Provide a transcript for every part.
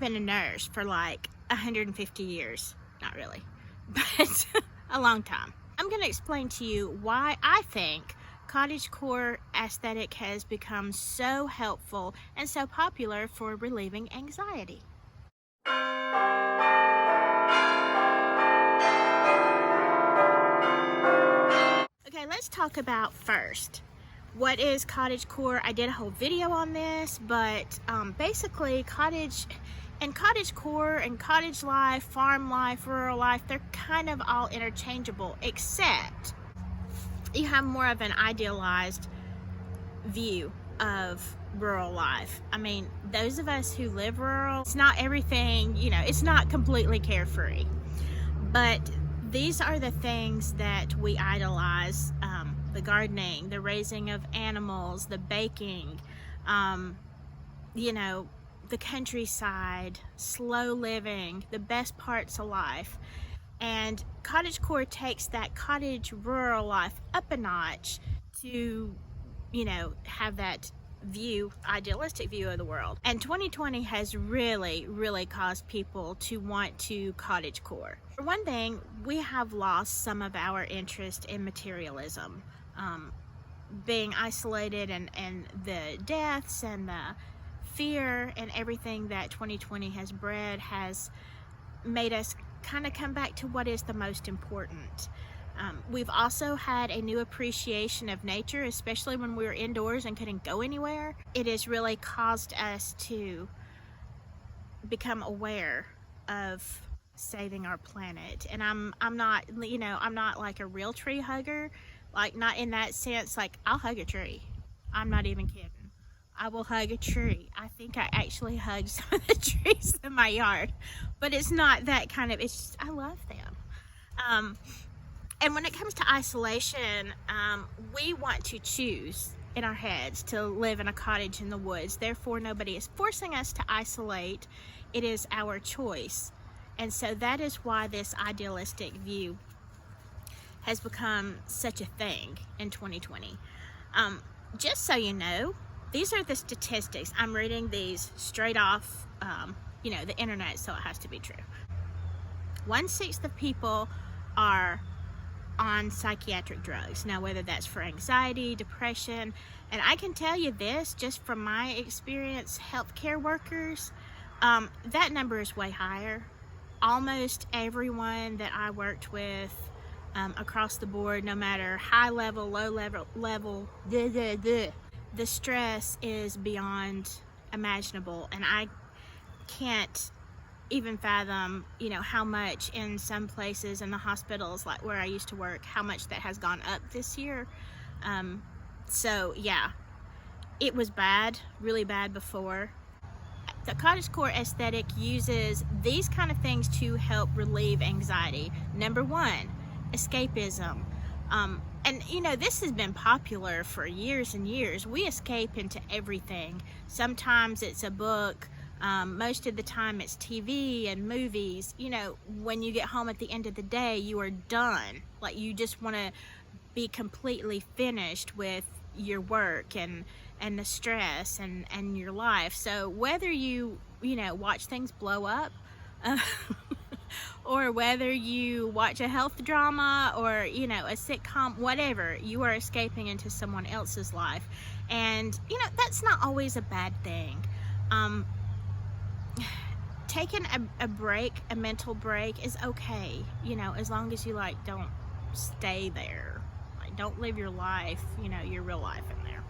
been a nurse for like 150 years. Not really, but a long time. I'm going to explain to you why I think cottagecore aesthetic has become so helpful and so popular for relieving anxiety. Okay, let's talk about first, what is cottagecore? I did a whole video on this, but basically cottagecore and cottage life, farm life, rural life, they're kind of all interchangeable, except you have more of an idealized view of rural life. I mean, those of us who live rural, it's not everything, you know, it's not completely carefree, but these are the things that we idolize: the gardening, the raising of animals, the baking, you know, the countryside, slow living, the best parts of life. And cottagecore takes that cottage rural life up a notch to, you know, have that view, idealistic view of the world. And 2020 has really caused people to want to cottagecore. For one thing, we have lost some of our interest in materialism. Being isolated and the deaths and the fear and everything that 2020 has bred has made us kind of come back to what is the most important. We've also had a new appreciation of nature, especially when we were indoors and couldn't go anywhere. It has really caused us to become aware of saving our planet. And I'm not, you know, I'm not like a real tree hugger, like not in that sense. Like, I'll hug a tree. I'm not even kidding. I will hug a tree. I think I actually hug some of the trees in my yard, but it's not that kind of, it's just, I love them. And when it comes to isolation, we want to choose in our heads to live in a cottage in the woods. Therefore, nobody is forcing us to isolate. It is our choice. And so that is why this idealistic view has become such a thing in 2020. Just so you know, these are the statistics. I'm reading these straight off, you know, the internet, so it has to be true. 1/6 of people are on psychiatric drugs. Now, whether that's for anxiety, depression, and I can tell you this, just from my experience, healthcare workers, that number is way higher. Almost everyone that I worked with across the board, no matter high level, low level, the stress is beyond imaginable, and I can't even fathom, you know, how much in some places in the hospitals, like where I used to work, how much that has gone up this year. So yeah, it was bad, really bad before. The cottagecore aesthetic uses these kind of things to help relieve anxiety. Number one, escapism. And you know, this has been popular for years and years. We escape into everything. Sometimes it's a book. Most of the time it's TV and movies. You know, when you get home at the end of the day, you are done. Like, you just want to be completely finished with your work and the stress and your life. So whether you know, watch things blow up, or whether you watch a health drama or, you know, a sitcom, whatever, you are escaping into someone else's life. And, you know, that's not always a bad thing. Taking a break, a mental break, is okay, you know, as long as you, like, don't stay there. Like, don't live your life, you know, your real life in there.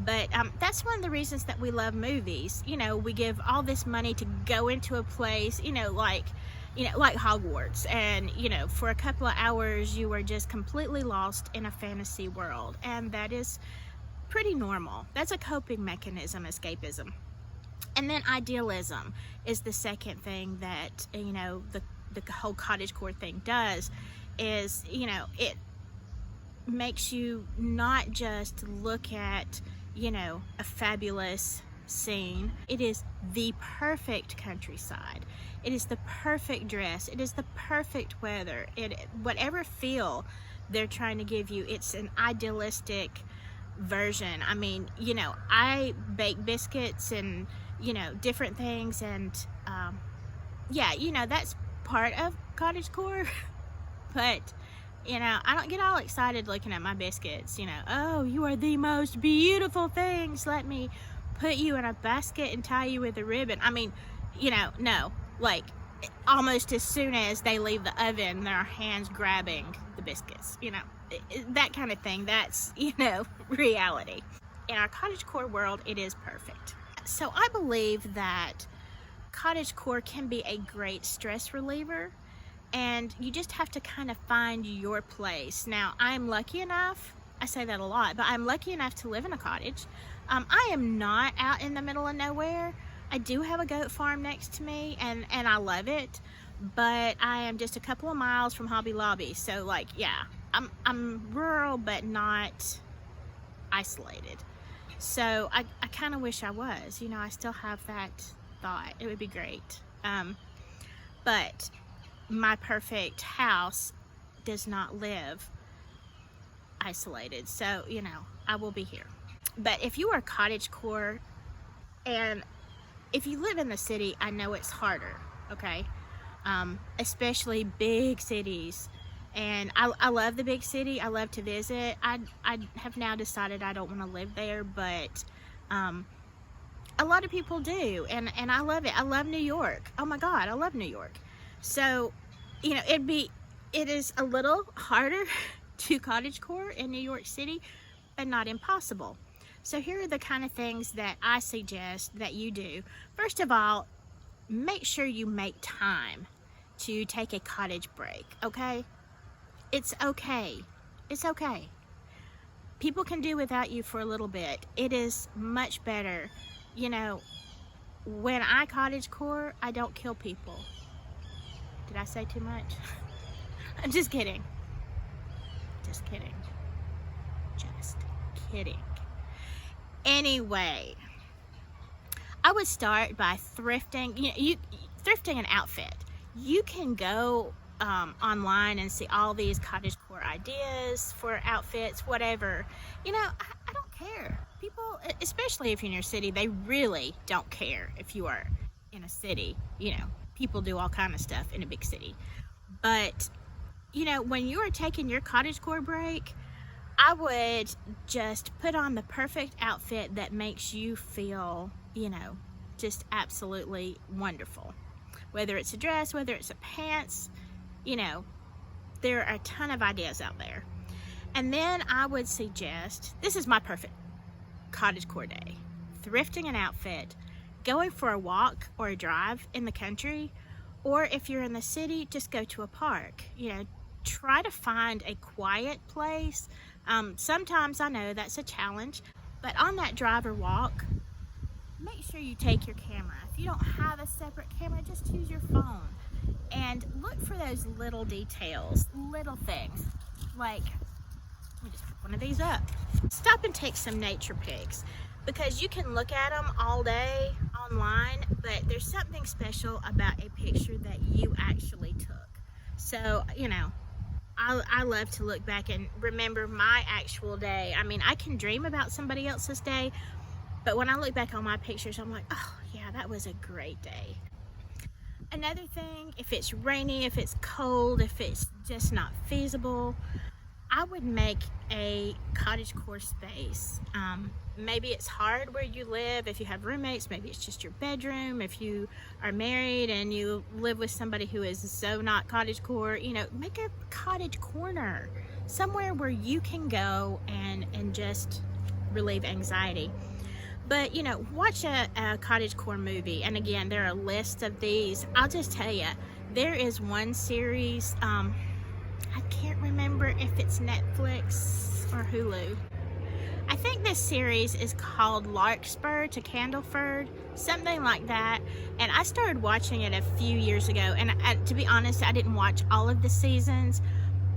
But that's one of the reasons that we love movies. You know, we give all this money to go into a place, you know, like Hogwarts, and, you know, for a couple of hours you are just completely lost in a fantasy world, and that is pretty normal. That's a coping mechanism, escapism. And then idealism is the second thing that, you know, the whole cottagecore thing does, is, you know, it makes you not just look at, you know, a fabulous scene. It is the perfect countryside. It is the perfect dress. It is the perfect weather. Whatever feel they're trying to give you, it's an idealistic version. I mean, you know, I bake biscuits and, you know, different things, and yeah, you know, that's part of cottagecore. But, you know, I don't get all excited looking at my biscuits, you know. Oh, you are the most beautiful things. Let me put you in a basket and tie you with a ribbon. I mean, you know, no. Like, almost as soon as they leave the oven, their hands grabbing the biscuits, you know. That kind of thing. That's, you know, reality. In our cottagecore world, it is perfect. So I believe that cottagecore can be a great stress reliever, and you just have to kind of find your place. Now, I'm lucky enough, I say that a lot, but I'm lucky enough to live in a cottage. I am not out in the middle of nowhere. I do have a goat farm next to me, and I love it, but I am just a couple of miles from Hobby Lobby. So, like, yeah, I'm rural, but not isolated. So I kind of wish I was, you know, I still have that thought. It would be great. But my perfect house does not live isolated. So, you know, I will be here. But if you are cottagecore, and if you live in the city, I know it's harder, okay? Especially big cities. And I love the big city. I love to visit. I have now decided I don't want to live there, but a lot of people do, and I love it. I love New York. Oh my God, I love New York. So, you know, it is a little harder to cottagecore in New York City, but not impossible. So here are the kind of things that I suggest that you do. First of all, make sure you make time to take a cottage break, okay? It's okay. It's okay. People can do without you for a little bit. It is much better. You know, when I cottagecore, I don't kill people. Did I say too much? I'm just kidding. Just kidding. Just kidding. Anyway, I would start by thrifting. You know, thrifting an outfit. You can go online and see all these cottagecore ideas for outfits, whatever. You know, I don't care. People, especially if you're in your city, they really don't care if you are in a city. You know, people do all kind of stuff in a big city. But, you know, when you are taking your cottagecore break, I would just put on the perfect outfit that makes you feel, you know, just absolutely wonderful. Whether it's a dress, whether it's a pants, you know, there are a ton of ideas out there. And then I would suggest, this is my perfect cottagecore day: thrifting an outfit, going for a walk or a drive in the country, or if you're in the city, just go to a park. You know, try to find a quiet place. Sometimes I know that's a challenge, but on that drive or walk, make sure you take your camera. If you don't have a separate camera, just use your phone. And look for those little details, little things. Like, let me just pick one of these up. Stop and take some nature pics, because you can look at them all day online, but there's something special about a picture that you actually took. So, you know, I love to look back and remember my actual day. I mean, I can dream about somebody else's day, but when I look back on my pictures, I'm like, oh yeah, that was a great day. Another thing, if it's rainy, if it's cold, if it's just not feasible, I would make a cottagecore space. Maybe it's hard where you live. If you have roommates, maybe it's just your bedroom. If you are married and you live with somebody who is so not cottagecore, you know, make a cottage corner, somewhere where you can go and just relieve anxiety. But, you know, watch a Cottagecore movie. And again, there are lists of these. I'll just tell you, there is one series, I can't remember if it's Netflix or Hulu. I think this series is called Larkspur to Candleford, something like that. And I started watching it a few years ago. And to be honest, I didn't watch all of the seasons,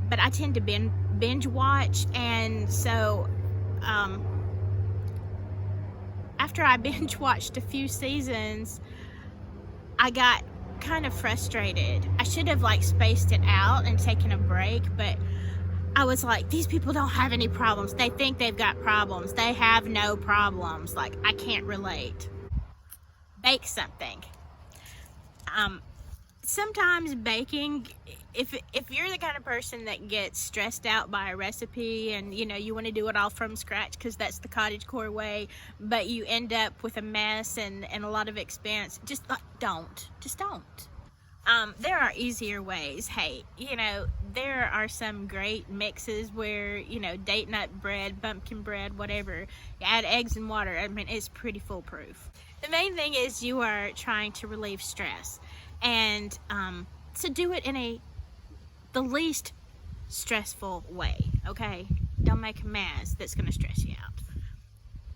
but I tend to binge watch. And so, after I binge watched a few seasons, I got kind of frustrated. I should have like spaced it out and taken a break, but I was like, these people don't have any problems. They think they've got problems. They have no problems. Like, I can't relate. Bake something. Sometimes baking, if you're the kind of person that gets stressed out by a recipe and you want to do it all from scratch because that's the cottagecore way, but you end up with a mess and a lot of expense, just don't. There are easier ways. Hey, there are some great mixes where, date nut bread, pumpkin bread, whatever. You add eggs and water. I mean, it's pretty foolproof. The main thing is you are trying to relieve stress. And to do it in the least stressful way, okay? Don't make a mess that's going to stress you out.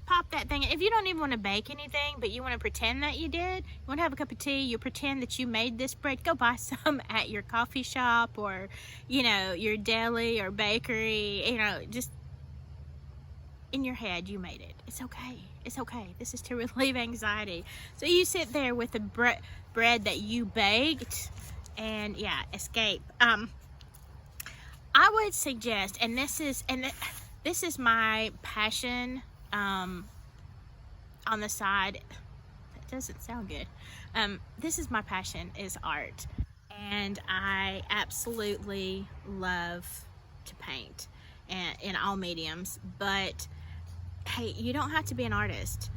Pop that thing. If you don't even want to bake anything, but you want to pretend that you did, you want to have a cup of tea, you pretend that you made this bread, go buy some at your coffee shop or, your deli or bakery, just in your head, you made it. It's okay. It's okay. This is to relieve anxiety. So you sit there with the bread that you baked and escape. I would suggest, and this is my passion, on the side. That doesn't sound good. This is my passion, is art, and I absolutely love to paint in all mediums, but hey, you don't have to be an artist.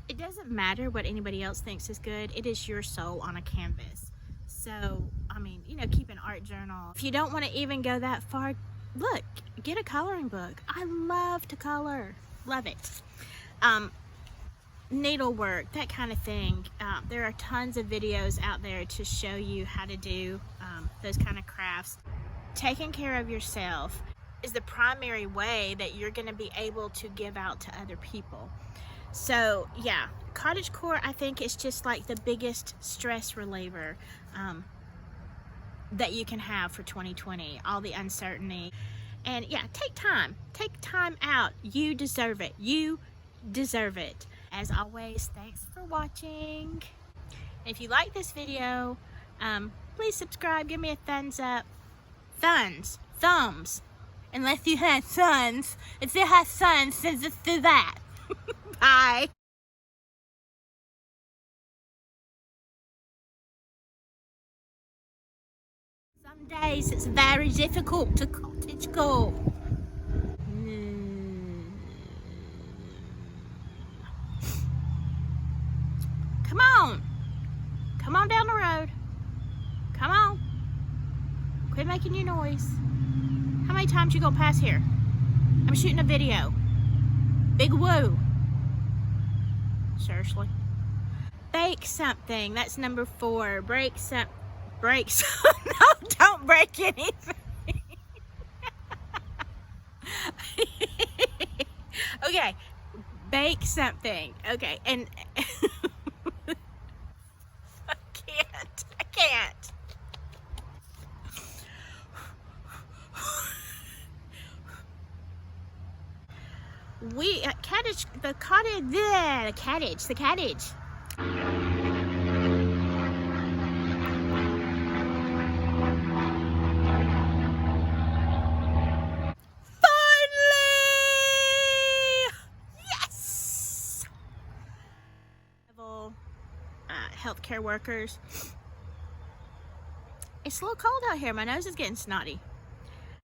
It doesn't matter what anybody else thinks is good. It is your soul on a canvas. So, I mean, keep an art journal. If you don't want to even go that far, look, get a coloring book. I love to color. Love it. Needlework, that kind of thing. There are tons of videos out there to show you how to do those kind of crafts. Taking care of yourself is the primary way that you're going to be able to give out to other people. So yeah, cottagecore, I think, is just like the biggest stress reliever that you can have for 2020, all the uncertainty. And yeah, take time out. You deserve it. As always, thanks for watching. If you like this video, please subscribe, give me a thumbs up. Thumbs. Unless you have sons. If you have sons, then just do that. Bye. Some days it's very difficult to cottagecore. Come on. Come on down the road. Come on. Quit making your noise. How many times you gonna pass here? I'm shooting a video. Big woo. Seriously. Bake something. That's number 4. Break. No, don't break anything. Okay. Bake something. Okay. And I can't. The cottage. Finally! Yes! Healthcare workers. It's a little cold out here. My nose is getting snotty.